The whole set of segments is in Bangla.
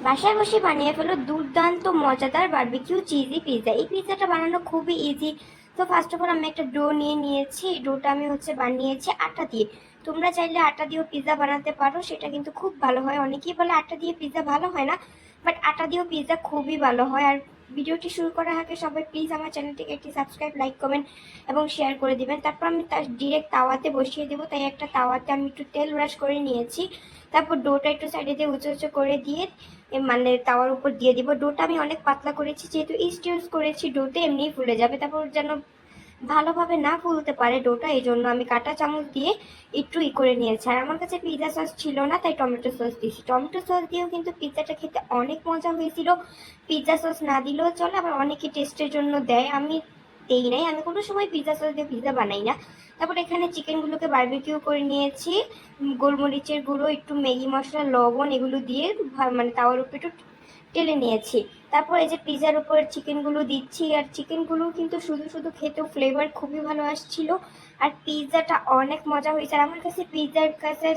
বাসায় বসে বানিয়ে ফেলো দুর্দান্ত মজাদার বারবিকিউ চিজি পিৎজা। এই পিৎজাটা বানানো খুবই ইজি। তো ফার্স্ট অফ অল আমি একটা ডো নিয়ে নিয়েছি। ডোটা আমি বানিয়েছি আটা দিয়ে। তোমরা চাইলে আটা দিয়েও পিৎজা বানাতে পারো, সেটা কিন্তু খুব ভালো হয়। অনেকেই বলে আটা দিয়ে পিৎজা ভালো হয় না, বাট আটা দিয়েও পিৎজা খুবই ভালো হয়। আর ভিডিওটি শুরু করার আগে সবাই প্লিজ আমার চ্যানেলটিকে একটি সাবস্ক্রাইব, লাইক, কমেন্ট এবং শেয়ার করে দিবেন। তারপর আমি তার ডিরেক্ট তাওয়াতে বসিয়ে দেবো, তাই একটা তাওয়াতে আমি একটু তেল ব্রাশ করে নিয়েছি। তারপর ডোটা একটু সাইডে দিয়ে উঁচু উঁচু করে দিয়ে মানে তাওয়ার উপর দিয়ে দিব। ডোটা আমি অনেক পাতলা করেছি, যেহেতু ইস্ট ইউজ করেছি ডোতে এমনিই ফুলে যাবে। তারপর যেন ভালোভাবে না ফুলতে পারে ডোটা, এই জন্য আমি কাঁটা চামচ দিয়ে একটু করে নিয়েছি। আর আমার কাছে পিৎজা সস ছিল না, তাই টমেটো সস দিয়েছি। টমেটো সস দিয়েও কিন্তু পিৎজাটা খেতে অনেক মজা হয়েছিল। পিৎজা সস না দিলেও চলে, আবার অনেকে টেস্টের জন্য দেয়, আমি দেই নাই। আমি কোনো সময় পিৎজা সস দিয়ে পিৎজা বানাই না। তারপর এখানে চিকেনগুলোকে বারবিকিউ করে নিয়েছি। গোলমরিচের গুঁড়ো, একটু ম্যাগি মশলা, লবণ এগুলো দিয়ে মানে তাওয়ার উপর একটু টেলে নিয়েছি। তারপর এই যে পিৎজার উপর চিকেনগুলো দিচ্ছি। আর চিকেনগুলো কিন্তু শুধু শুধু খেতেও ফ্লেভার খুবই ভালো আসছিল। আর পিৎজাটা অনেক মজা হয়েছে। আর আমার কাছে পিৎজার কাছে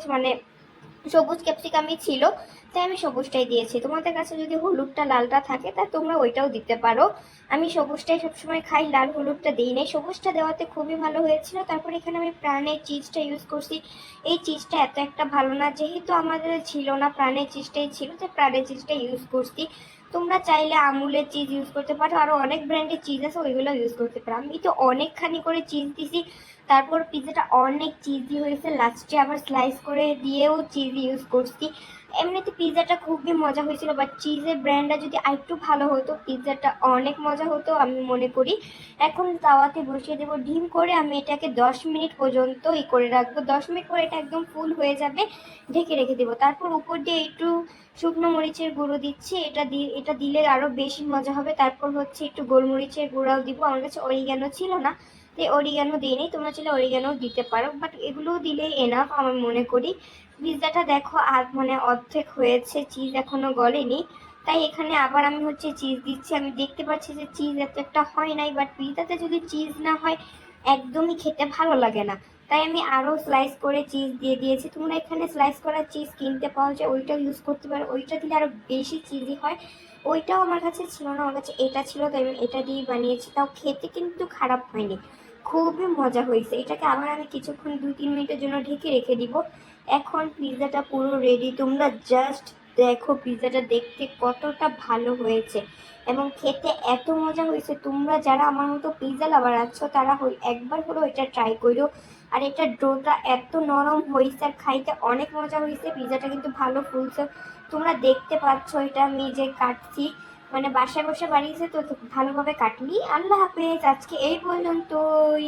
সবুজ ক্যাপসিকামই ছিল, তাই আমি সবুজটাই দিয়েছি। তোমাদের কাছে যদি হলুদটা লালটা থাকে তা তোমরা ওইটাও দিতে পারো। আমি সবুজটাই সবসময় খাই, লাল হলুদটা দিই নাই। সবুজটা দেওয়াতে খুবই ভালো হয়েছিল। তারপর এখানে আমি প্রাণের চিজটা ইউজ করছি। এই চিজটা এত একটা ভালো না, যেহেতু আমাদের ছিল না, প্রাণের চিজটাই ছিল, তাই প্রাণের চিজটা ইউজ করছি। তোমরা চাইলে আমুলের চিজ ইউজ করতে পারো, আরো অনেক ব্র্যান্ডের চিজ আছে, ওইগুলো ইউজ করতে পারো। আমি তো অনেকখানি করে চিজ দিছি। তারপর পিৎজাটা অনেক চিজি হয়েছে, লাস্টে আবার স্লাইস করে দিয়েও চিজ ইউজ করছি। এমনিতে পিৎজাটা খুবই মজা হয়েছিল, বাট চিজের ব্র্যান্ডটা যদি আরেকটু ভালো হতো পিৎজাটা অনেক মজা হতো আমি মনে করি। এখন তাওয়াতে বসিয়ে দেবো ডিম করে। আমি এটাকে 10 মিনিট পর্যন্ত করে রাখবো। 10 মিনিট পরে এটা একদম ফুল হয়ে যাবে, ঢেকে রেখে দেবো। তারপর উপর দিয়ে একটু শুকনো মরিচের গুঁড়ো দিচ্ছি। এটা দিলে আরো বেশি মজা হবে। তারপর একটু গোলমরিচের গুঁড়াও দিব। আমার কাছে অরিগ্যানো ছিল না, তাই অরিগ্যানো দিইনি। তোমরা চাইলে অরিগ্যানো দিতে পারো, বাট এগুলো দিলে এনাফ আমি মনে করি। পিৎজাটা দেখো আর অর্ধেক হয়েছে, চিজ এখনো গলেনি, তাই এখানে আবার আমি চিজ দিচ্ছি। আমি দেখতে পাচ্ছি যে চিজ এত একটা হয় নাই, বাট পিৎজাতে যদি চিজ না হয় একদমই খেতে ভালো লাগে না। তাই আমি আরো স্লাইস করে চিজ দিয়ে দিয়েছি। তোমরা এখানে স্লাইস করা চিজ কিনতে পাওয়া যায়, ওইটাও ইউজ করতে পারো। ওইটা দিলে আরো বেশি চিজি হয়। ওইটাও আমার কাছে ছিল না, আমার কাছে এটা ছিল, তাই আমি এটা দিয়ে বানিয়েছি। তাও খেতে কিন্তু খারাপ হয়নি, খুবই মজা হয়েছে। এটাকে আবার আমি কিছুক্ষণ 2-3 মিনিটের জন্য ঢেকে রেখে দিব। এখন পিৎজাটা পুরো রেডি। তোমরা জাস্ট দেখো পিৎজাটা দেখতে কতটা ভালো হয়েছে এবং খেতে এত মজা হয়েছে। তোমরা যারা আমার মতো পিৎজা লাভার আছো তারা একবার হলেও এটা ট্রাই করো। আর এটা ডোটা এত নরম হয়েছে আর খাইতে অনেক মজা হয়েছে। পিৎজাটা কিন্তু ভালো ফুলছে, তোমরা দেখতে পাচ্ছ। এটা আমি যে কাটছি, বাসায় বসে বানিয়েছে তো ভালোভাবে কাটলি। আল্লাহ হাফেজ, আজকে এই পর্যন্তই।